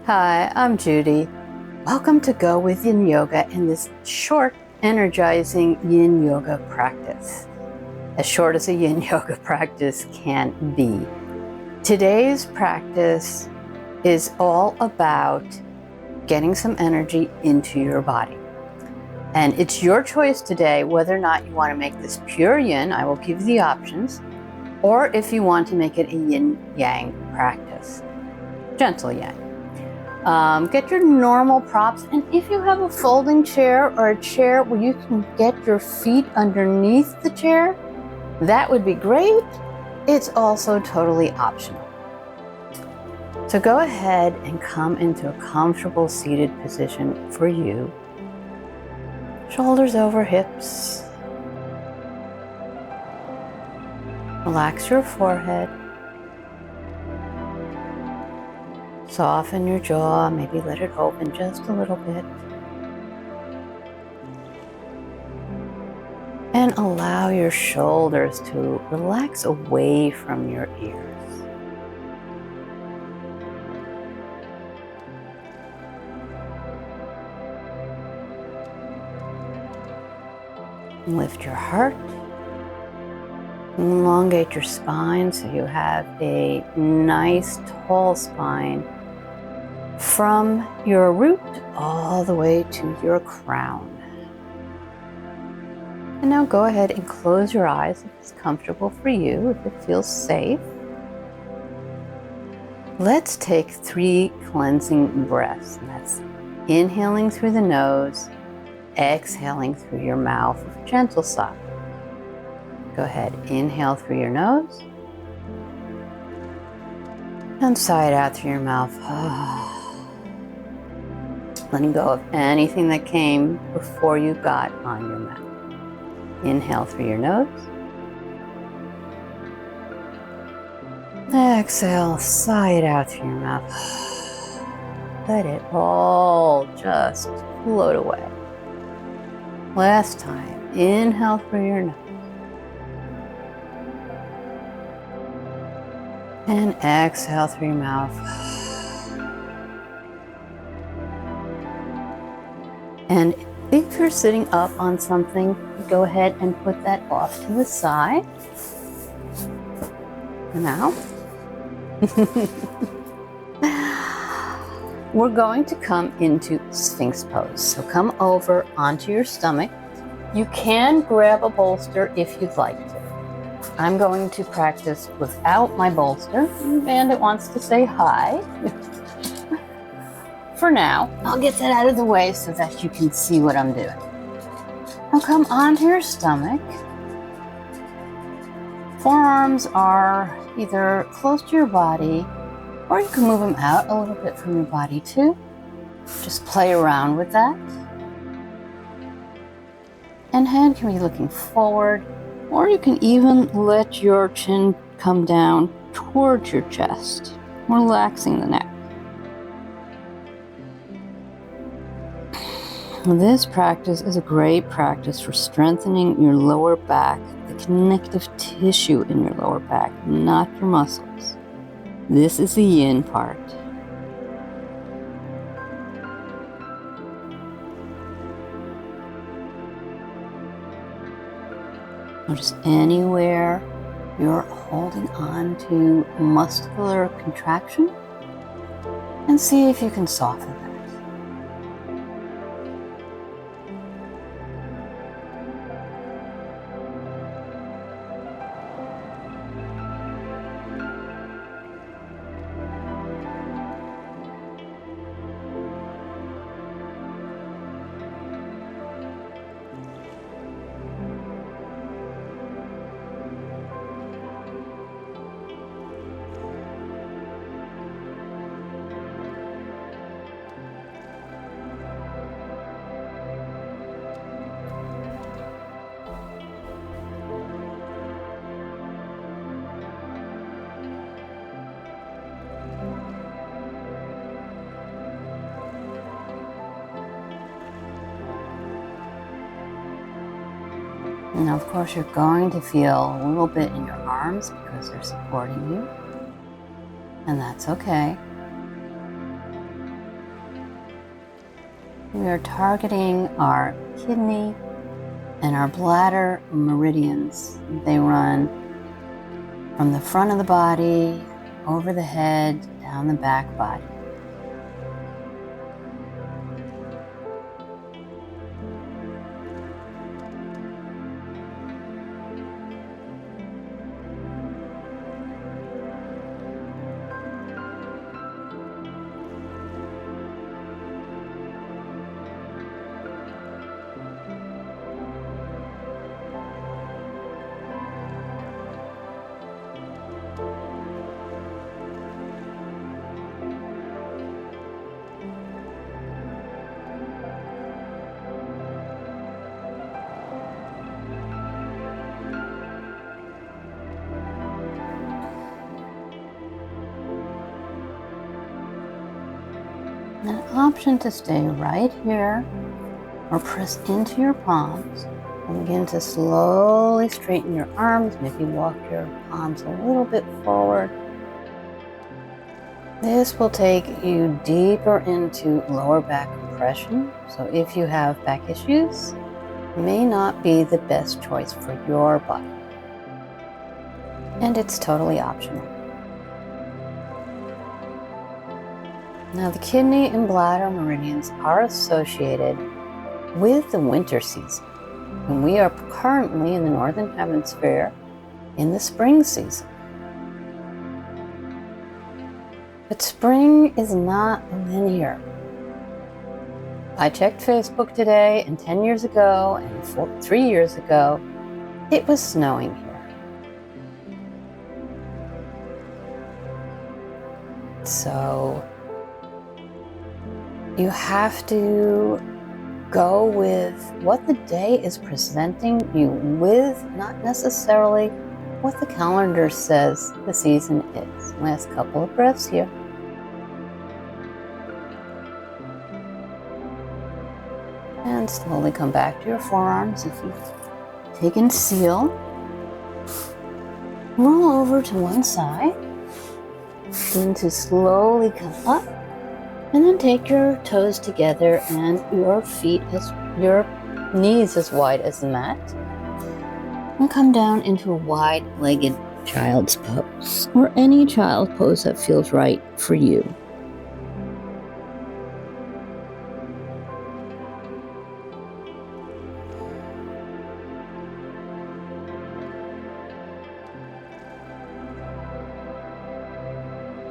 Hi, I'm Judy. Welcome to Go with Yin Yoga in this short, energizing Yin Yoga practice. As short as a Yin Yoga practice can be. Today's practice is all about getting some energy into your body. And it's your choice today whether or not you want to make this pure Yin. I will give you the options. Or if you want to make it a Yin Yang practice, gentle Yang. Get your normal props, and if you have a folding chair or a chair where you can get your feet underneath the chair, that would be great. It's also totally optional. So go ahead and come into a comfortable seated position for you. Shoulders over hips. Relax your forehead. Soften your jaw, maybe let it open just a little bit. And allow your shoulders to relax away from your ears. Lift your heart. Elongate your spine so you have a nice tall spine from your root all the way to your crown. And now go ahead and close your eyes if it's comfortable for you, if it feels safe. Let's take 3 cleansing breaths. And that's inhaling through the nose, exhaling through your mouth with a gentle sigh. Go ahead, inhale through your nose, and sigh it out through your mouth. Letting go of anything that came before you got on your mouth. Inhale through your nose. Exhale, sigh it out through your mouth. Let it all just float away. Last time, inhale through your nose. And exhale through your mouth. And if you're sitting up on something, go ahead and put that off to the side. Now, we're going to come into Sphinx pose. So come over onto your stomach. You can grab a bolster if you'd like to. I'm going to practice without my bolster. Bandit wants to say hi. For now, I'll get that out of the way so that you can see what I'm doing. Now come onto your stomach. Forearms are either close to your body, or you can move them out a little bit from your body too. Just play around with that. And head can be looking forward, or you can even let your chin come down towards your chest, relaxing the neck. This practice is a great practice for strengthening your lower back, the connective tissue in your lower back, not your muscles. This is the yin part. Notice anywhere you're holding on to muscular contraction, and see if you can soften that. And of course, you're going to feel a little bit in your arms because they're supporting you. And that's okay. We are targeting our kidney and our bladder meridians. They run from the front of the body, over the head, down the back body. An option to stay right here or press into your palms and begin to slowly straighten your arms, maybe walk your palms a little bit forward. This will take you deeper into lower back compression. So if you have back issues, it may not be the best choice for your body. And it's totally optional. Now, the kidney and bladder meridians are associated with the winter season, and we are currently in the northern hemisphere in the spring season. But spring is not linear. I checked Facebook today, and 10 years ago and 3 years ago, it was snowing here. So you have to go with what the day is presenting you with, not necessarily what the calendar says the season is. Last couple of breaths here. And slowly come back to your forearms if you've taken seal. Roll over to one side. Begin to slowly come up. And then take your toes together and your knees as wide as the mat. And come down into a wide-legged child's pose, or any child pose that feels right for you.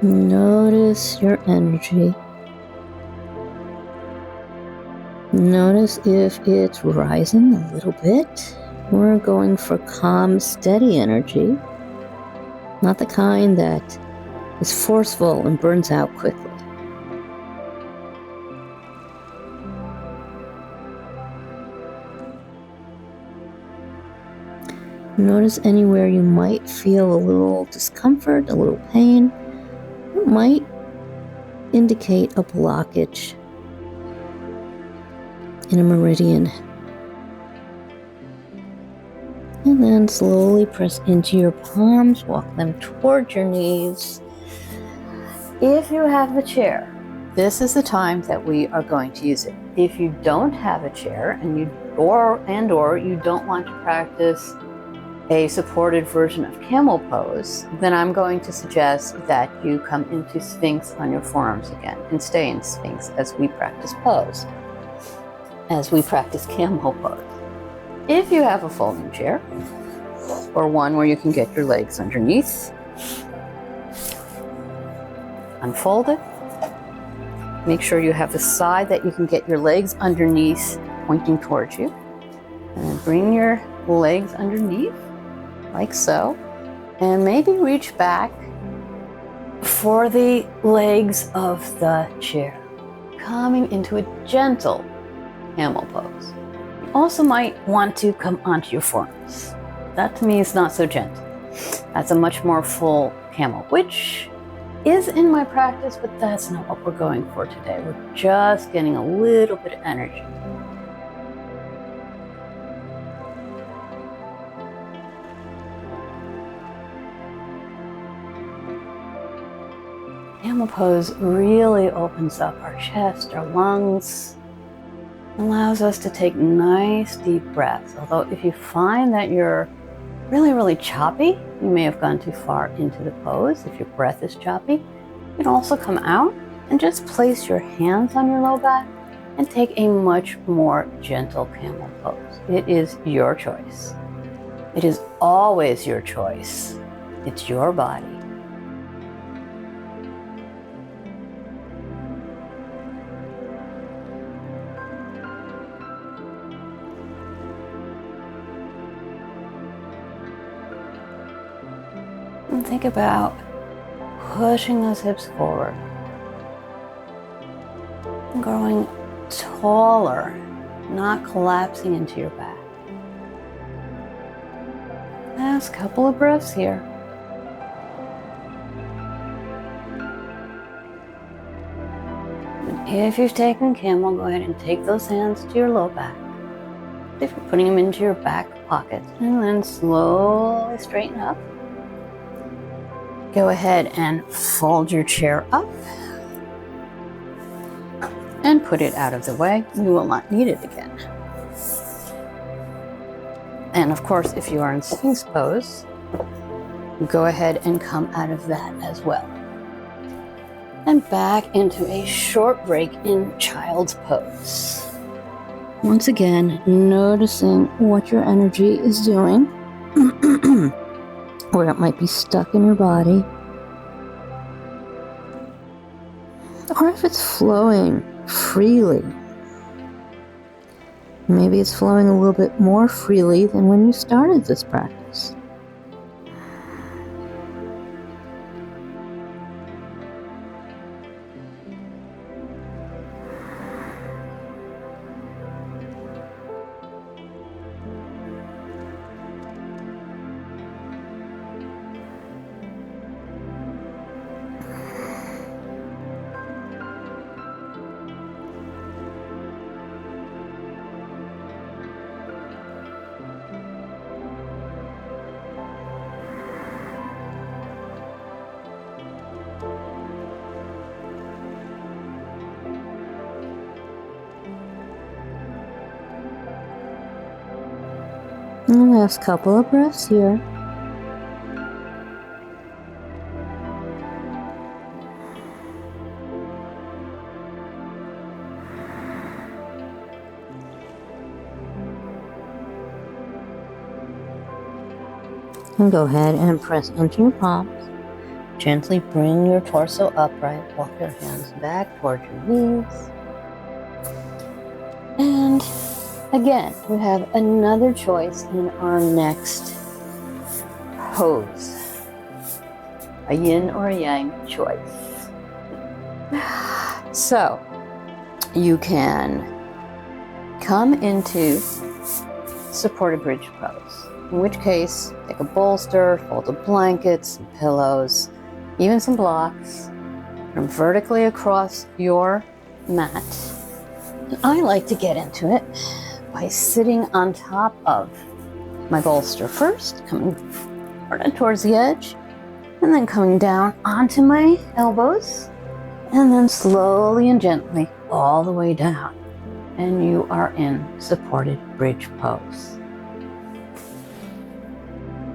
Notice your energy. Notice if it's rising a little bit. We're going for calm, steady energy, not the kind that is forceful and burns out quickly. Notice anywhere you might feel a little discomfort, a little pain. It might indicate a blockage in a meridian. And then slowly press into your palms, walk them towards your knees. If you have the chair, this is the time that we are going to use it. If you don't have a chair and you don't want to practice a supported version of Camel pose, then I'm going to suggest that you come into Sphinx on your forearms again and stay in Sphinx as we practice Camel pose. If you have a folding chair or one where you can get your legs underneath, unfold it. Make sure you have a side that you can get your legs underneath pointing towards you. And then bring your legs underneath like so. And maybe reach back for the legs of the chair, coming into a gentle Camel pose. You also might want to come onto your forearms. That to me is not so gentle. That's a much more full Camel, which is in my practice, but that's not what we're going for today. We're just getting a little bit of energy. Camel pose really opens up our chest, our lungs, Allows us to take nice deep breaths. Although if you find that you're really choppy, you may have gone too far into the pose. If your breath is choppy, you can also come out and just place your hands on your low back and take a much more gentle camel pose. It is your choice. It is always your choice. It's your body. And think about pushing those hips forward, and growing taller, not collapsing into your back. Last couple of breaths here. And if you've taken camel, go ahead and take those hands to your low back. If you're putting them into your back pocket, and then slowly straighten up. Go ahead and fold your chair up and put it out of the way. You will not need it again. And of course, if you are in Sphinx pose, go ahead and come out of that as well. And back into a short break in child's pose. Once again, noticing what your energy is doing. Where it might be stuck in your body, or if it's flowing freely. Maybe it's flowing a little bit more freely than when you started this practice. And the last couple of breaths here. And go ahead and press into your palms. Gently bring your torso upright. Walk your hands back towards your knees. And again, we have another choice in our next pose. A yin or a yang choice. So, you can come into supported bridge pose. In which case, take a bolster, folded blankets, some pillows, even some blocks, put them vertically across your mat. And I like to get into it by sitting on top of my bolster first, coming towards the edge, and then coming down onto my elbows, and then slowly and gently all the way down. And you are in supported bridge pose.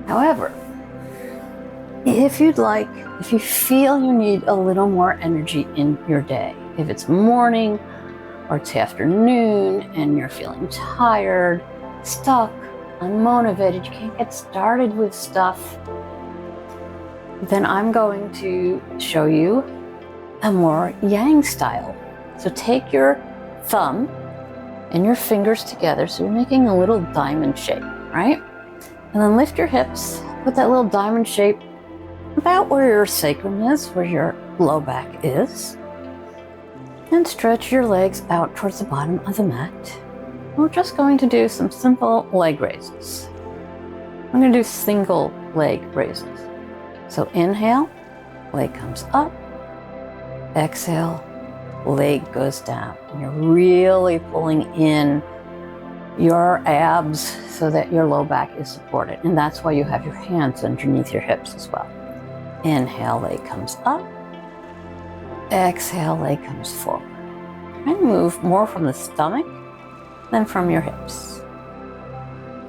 However, if you'd like, if you feel you need a little more energy in your day, if it's morning or it's afternoon and you're feeling tired, stuck, unmotivated, you can't get started with stuff, then I'm going to show you a more yang style. So take your thumb and your fingers together, so you're making a little diamond shape, right? And then lift your hips, put that little diamond shape about where your sacrum is, where your low back is. And stretch your legs out towards the bottom of the mat. We're just going to do some simple leg raises. I'm going to do single leg raises. So inhale, leg comes up. Exhale, leg goes down. And you're really pulling in your abs so that your low back is supported. And that's why you have your hands underneath your hips as well. Inhale, leg comes up. Exhale, leg comes forward. And move more from the stomach then from your hips.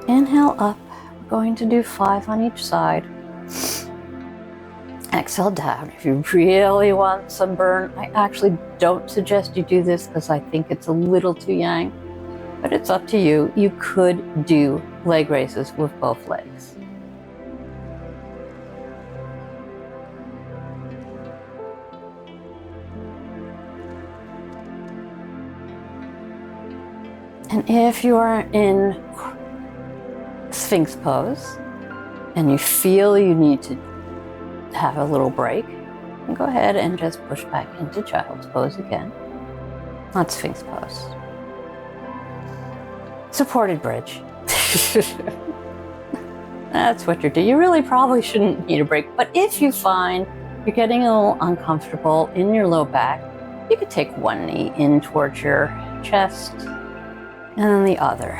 Inhale up. We're going to do 5 on each side. Exhale down. If you really want some burn, I actually don't suggest you do this because I think it's a little too yang, but it's up to you. You could do leg raises with both legs. And if you are in Sphinx pose and you feel you need to have a little break, go ahead and just push back into child's pose again, not Sphinx pose. Supported bridge. That's what you're doing. You really probably shouldn't need a break, but if you find you're getting a little uncomfortable in your low back, you could take one knee in towards your chest and then the other.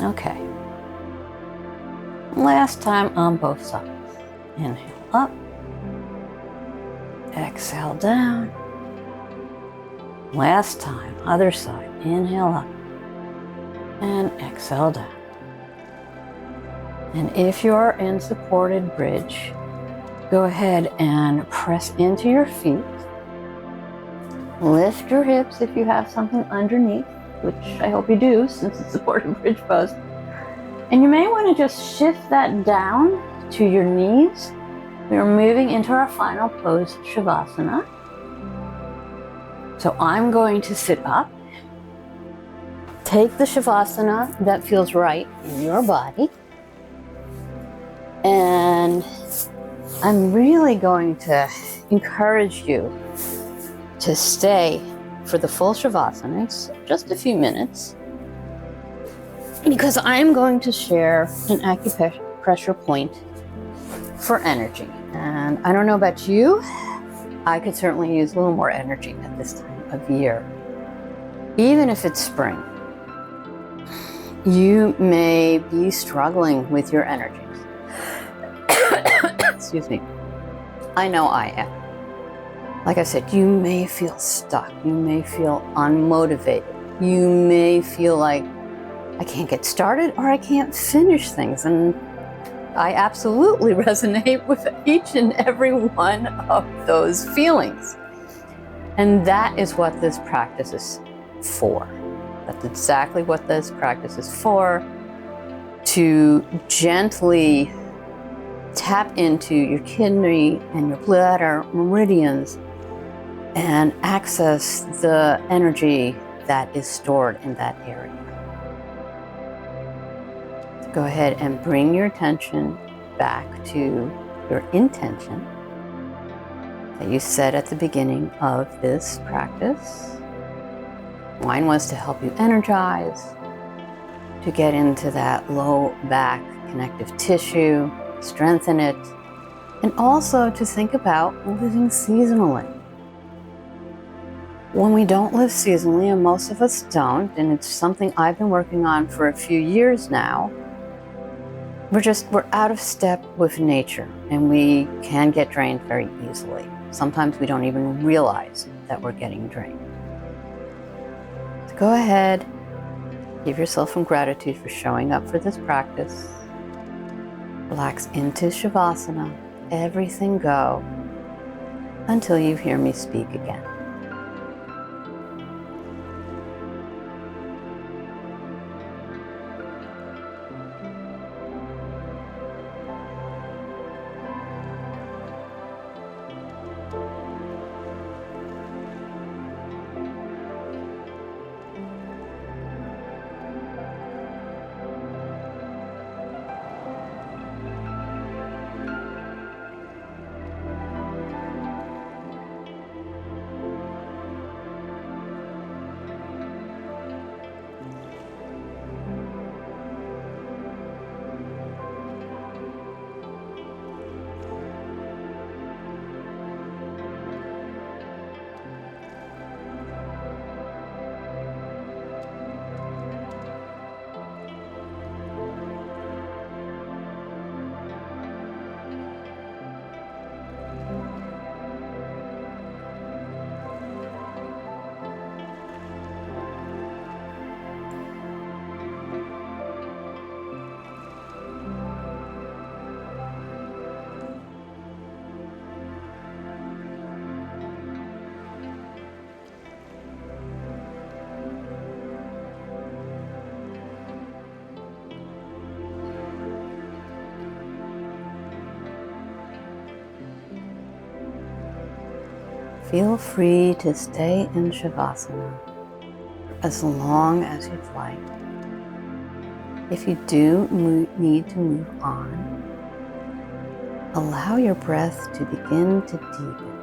Okay. Last time on both sides. Inhale up. Exhale down. Last time, other side. Inhale up. And exhale down. And if you're in supported bridge, go ahead and press into your feet. Lift your hips if you have something underneath, which I hope you do since it's supported bridge pose. And you may want to just shift that down to your knees. We are moving into our final pose, Savasana. So I'm going to sit up. Take the Savasana that feels right in your body. And I'm really going to encourage you to stay for the full Savasana. It's just a few minutes, because I'm going to share an acupressure point for energy. And I don't know about you, I could certainly use a little more energy at this time of year. Even if it's spring, you may be struggling with your energies. Excuse me. I know I am. Like I said, you may feel stuck. You may feel unmotivated. You may feel like I can't get started or I can't finish things. And I absolutely resonate with each and every one of those feelings. And that is what this practice is for. That's exactly what this practice is for, to gently tap into your kidney and your bladder meridians and access the energy that is stored in that area. Go ahead and bring your attention back to your intention that you set at the beginning of this practice. Mine was to help you energize, to get into that low back connective tissue, strengthen it, and also to think about living seasonally. When we don't live seasonally, and most of us don't, and it's something I've been working on for a few years now, we're out of step with nature, and we can get drained very easily. Sometimes we don't even realize that we're getting drained. So go ahead, give yourself some gratitude for showing up for this practice. Relax into Savasana, everything go, until you hear me speak again. Feel free to stay in Savasana for as long as you'd like. If you do need to move on, allow your breath to begin to deepen.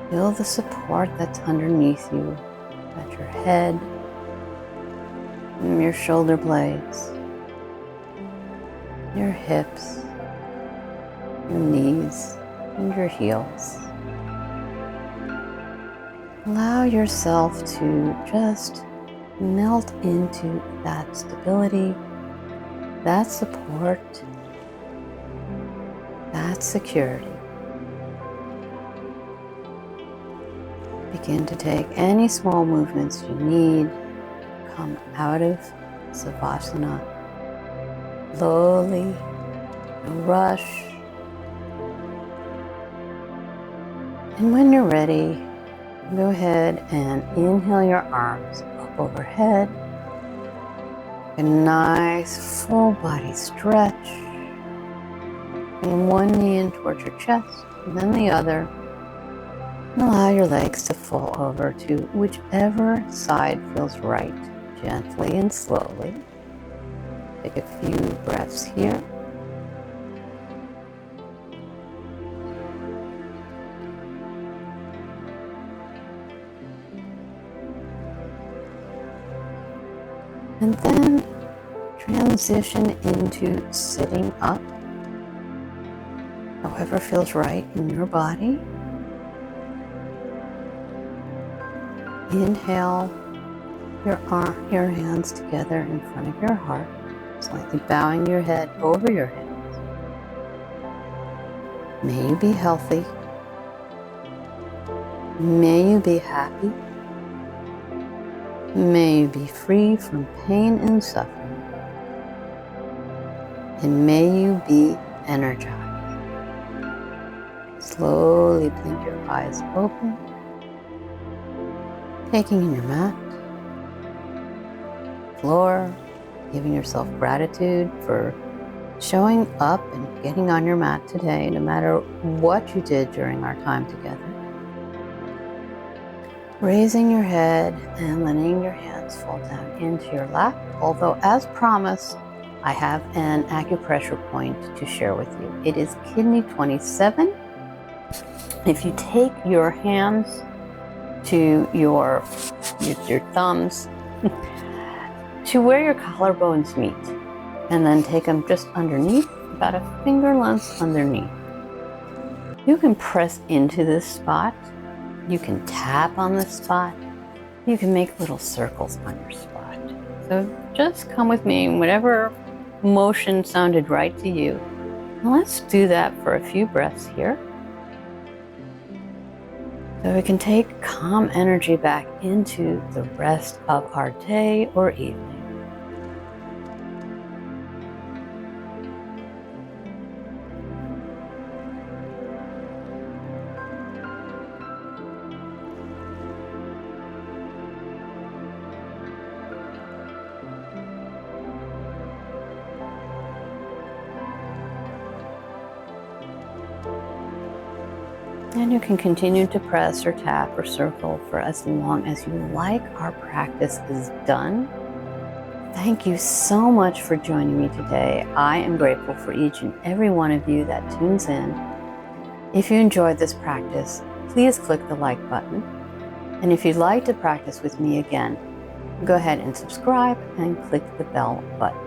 Feel the support that's underneath you, at your head, and your shoulder blades, your hips, your knees, and your heels. Allow yourself to just melt into that stability, that support, that security. Begin to take any small movements you need. Come out of Savasana slowly, no rush. And when you're ready, go ahead and inhale your arms up overhead. A nice full body stretch. Bring one knee in towards your chest, and then the other. And allow your legs to fall over to whichever side feels right, gently and slowly. Take a few breaths here. And then transition into sitting up, however feels right in your body. Inhale, your hands together in front of your heart, slightly bowing your head over your hands. May you be healthy. May you be happy. May you be free from pain and suffering. And may you be energized. Slowly blink your eyes open. Taking in your mat, floor, giving yourself gratitude for showing up and getting on your mat today, no matter what you did during our time together. Raising your head and letting your hands fall down into your lap, although as promised, I have an acupressure point to share with you. It is kidney 27. If you take your hands to your thumbs to where your collarbones meet, and then take them just underneath, about a finger length underneath. You can press into this spot. You can tap on this spot. You can make little circles on your spot. So just come with me, whatever motion sounded right to you. Now let's do that for a few breaths here. So we can take calm energy back into the rest of our day or evening. And you can continue to press or tap or circle for as long as you like. Our practice is done. Thank you so much for joining me today. I am grateful for each and every one of you that tunes in. If you enjoyed this practice, please click the like button. And if you'd like to practice with me again, go ahead and subscribe and click the bell button.